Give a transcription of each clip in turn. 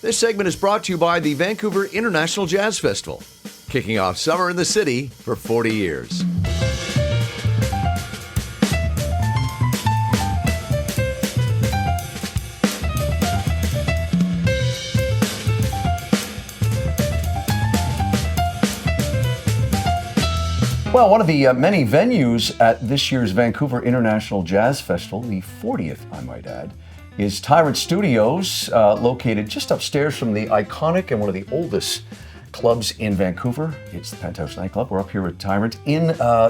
This segment is brought to you by the Vancouver International Jazz Festival, kicking off summer in the city for 40 years. Well, one of the many venues at this year's Vancouver International Jazz Festival, the 40th, I might add, is Tyrant Studios, located just upstairs from the iconic and one of the oldest clubs in Vancouver. It's the Penthouse nightclub. We're up here at Tyrant in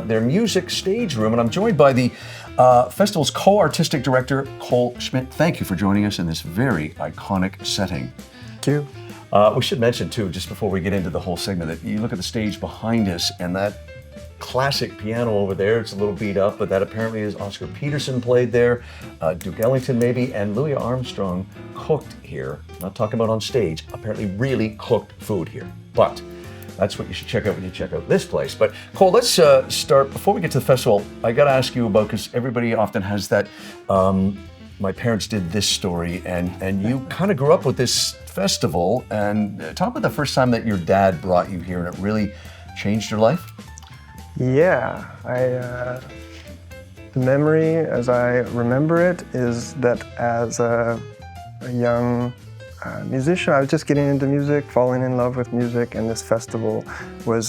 their music stage room, and I'm joined by the festival's co-artistic director, Cole Schmidt. Thank you for joining us in this very iconic setting. Thank you. We should mention, too, just before we get into the whole segment, that you look at the stage behind us, and that classic piano over there, it's a little beat up, but that apparently is Oscar Peterson played there, Duke Ellington maybe, and Louis Armstrong cooked here. Not talking about on stage, apparently really cooked food here. But that's what you should check out when you check out this place. But Cole, let's start, before we get to the festival, I gotta ask you about, because everybody often has that, my parents did this story, and you kind of grew up with this festival, and talk about the first time that your dad brought you here and it really changed your life. Yeah, the memory as I remember it is that as a young musician, I was just getting into music, falling in love with music, and this festival was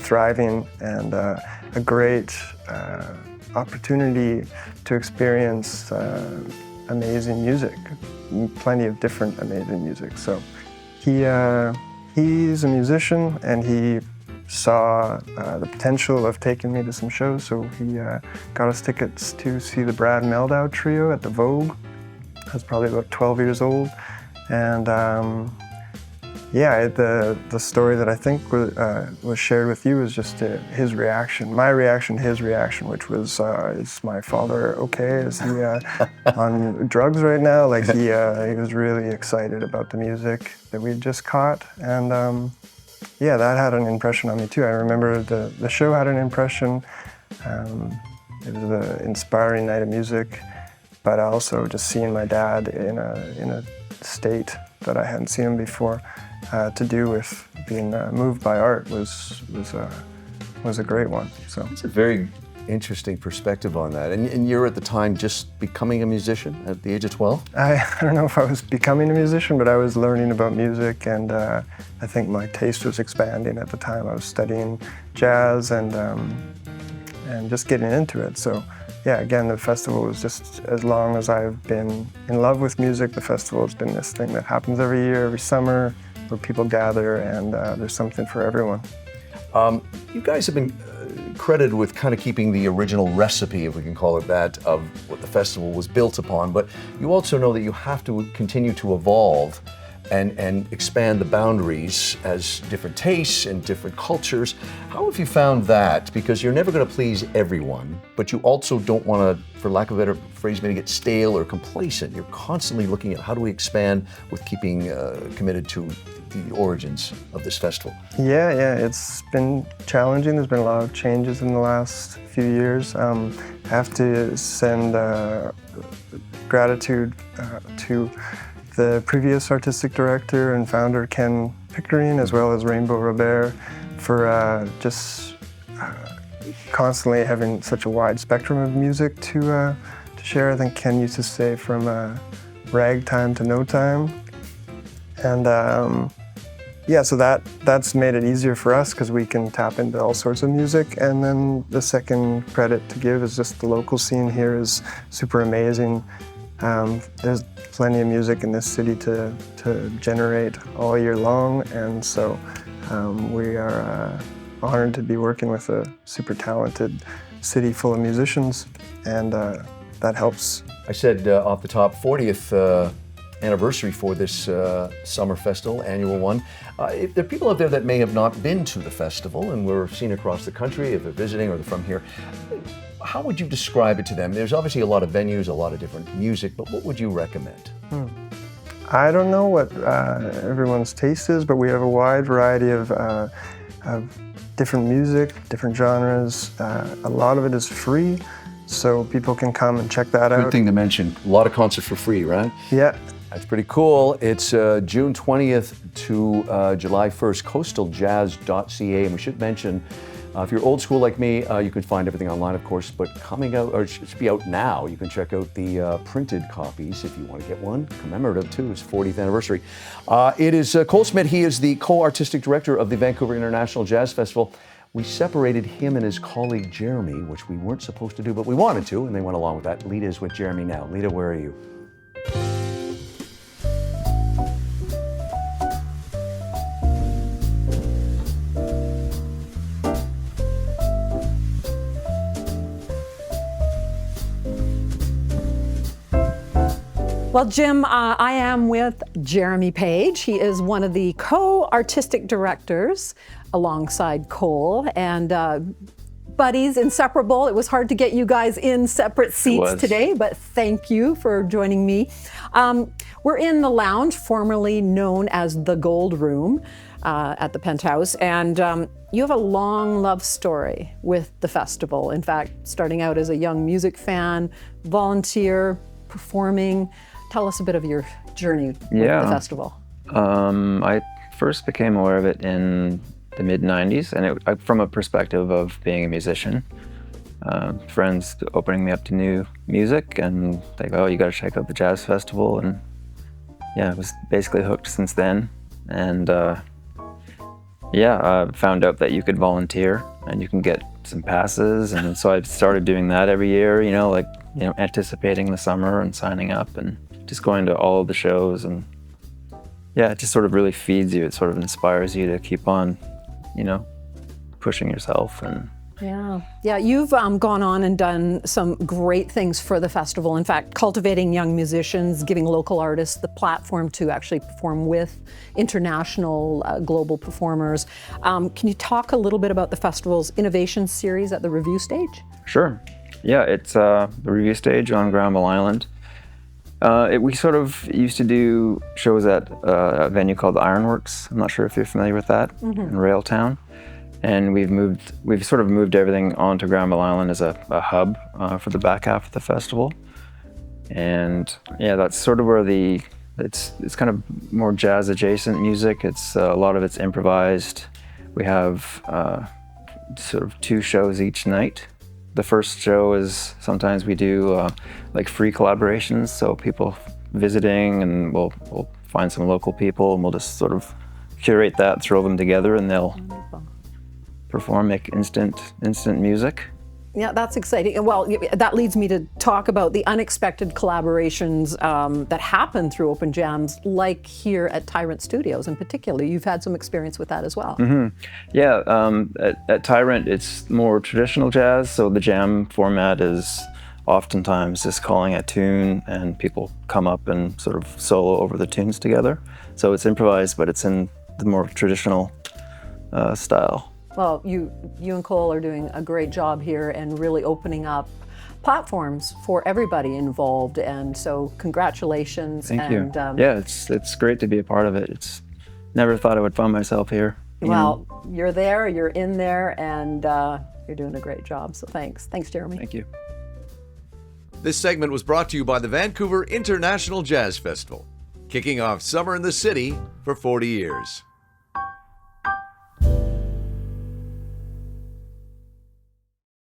thriving and a great opportunity to experience amazing music, plenty of different amazing music. So he's a musician, and he saw the potential of taking me to some shows, so he got us tickets to see the Brad Mehldau Trio at the Vogue. I was probably about 12 years old, and yeah, the story that I think was shared with you was just his reaction, my reaction, his reaction, which was, is my father okay? Is he on drugs right now? Like he was really excited about the music that we'd just caught, and yeah, that had an impression on me too. I remember the show had an impression. It was an inspiring night of music, but also just seeing my dad in a state that I hadn't seen him before, to do with being moved by art was a great one. So it's a very interesting perspective on that. And you're at the time just becoming a musician at the age of 12? I don't know if I was becoming a musician, but I was learning about music, and I think my taste was expanding at the time. I was studying jazz and just getting into it. So yeah, again, the festival was just, as long as I've been in love with music, the festival has been this thing that happens every year, every summer, where people gather, and there's something for everyone. You guys have been credited with kind of keeping the original recipe, if we can call it that, of what the festival was built upon, but you also know that you have to continue to evolve and expand the boundaries as different tastes and different cultures. How have you found that? Because you're never going to please everyone, but you also don't want to, for lack of a better phrase, maybe get stale or complacent. You're constantly looking at how do we expand with keeping committed to the origins of this festival. Yeah, it's been challenging. There's been a lot of changes in the last few years. I have to send gratitude to the previous artistic director and founder, Ken Pickering, as well as Rainbow Robert, for just constantly having such a wide spectrum of music to share. I think Ken used to say from ragtime to no time. And yeah, so that's made it easier for us because we can tap into all sorts of music. And then the second credit to give is just the local scene here is super amazing. There's plenty of music in this city to generate all year long, and so we are honored to be working with a super talented city full of musicians, and that helps. I said off the top, 40th anniversary for this summer festival, annual one. If there are people out there that may have not been to the festival and were seen across the country, if they're visiting or they're from here, how would you describe it to them? There's obviously a lot of venues, a lot of different music, but what would you recommend? I don't know what everyone's taste is, but we have a wide variety of different music, different genres. A lot of it is free, so people can come and check that out. Good thing to mention. A lot of concerts for free, right? Yeah, That's pretty cool. It's June 20th to July 1st, coastaljazz.ca. And we should mention, if you're old school like me, you can find everything online, of course, but coming out, or it should be out now, you can check out the printed copies if you want to get one. Commemorative, too, his 40th anniversary. It is Cole Schmidt. He is the co-artistic director of the Vancouver International Jazz Festival. We separated him and his colleague Jeremy, which we weren't supposed to do, but we wanted to, and they went along with that. Lita is with Jeremy now. Lita, where are you? Well, Jim, I am with Jeremy Page. He is one of the co-artistic directors alongside Cole, and buddies, inseparable. It was hard to get you guys in separate seats today, but thank you for joining me. We're in the lounge, formerly known as the Gold Room at the Penthouse, and you have a long love story with the festival. In fact, starting out as a young music fan, volunteer, performing. Tell us a bit of your journey with the festival. I first became aware of it in the mid-90s, and from a perspective of being a musician. Friends opening me up to new music, and they go, oh, you gotta check out the jazz festival, and yeah, I was basically hooked since then. And I found out that you could volunteer, and you can get some passes, and so I started doing that every year, anticipating the summer and signing up, and just going to all of the shows, and it just sort of really feeds you. It sort of inspires you to keep on, pushing yourself. And yeah, you've gone on and done some great things for the festival. In fact, cultivating young musicians, giving local artists the platform to actually perform with international, global performers. Can you talk a little bit about the festival's innovation series at the Review Stage? Sure. Yeah, it's the Review Stage on Granville Island. We sort of used to do shows at a venue called the Ironworks. I'm not sure if you're familiar with that, in Railtown. And we've sort of moved everything onto Granville Island as a hub for the back half of the festival. And that's sort of where it's kind of more jazz adjacent music. It's a lot of it's improvised. We have sort of 2 shows each night. The first show is sometimes we do like free collaborations, so people visiting, and we'll find some local people, and we'll just sort of curate that, throw them together, and they'll perform, make instant music. Yeah, that's exciting. Well, that leads me to talk about the unexpected collaborations that happen through Open Jams, like here at Tyrant Studios in particular. You've had some experience with that as well. Yeah, at Tyrant, it's more traditional jazz, so the jam format is oftentimes just calling a tune, and people come up and sort of solo over the tunes together. So it's improvised, but it's in the more traditional style. Well, you and Cole are doing a great job here and really opening up platforms for everybody involved, and so congratulations. Thank you. Yeah, it's great to be a part of it. Never thought I would find myself here. Well, you're there, you're in there, and you're doing a great job, so thanks. Thanks, Jeremy. Thank you. This segment was brought to you by the Vancouver International Jazz Festival, kicking off summer in the city for 40 years.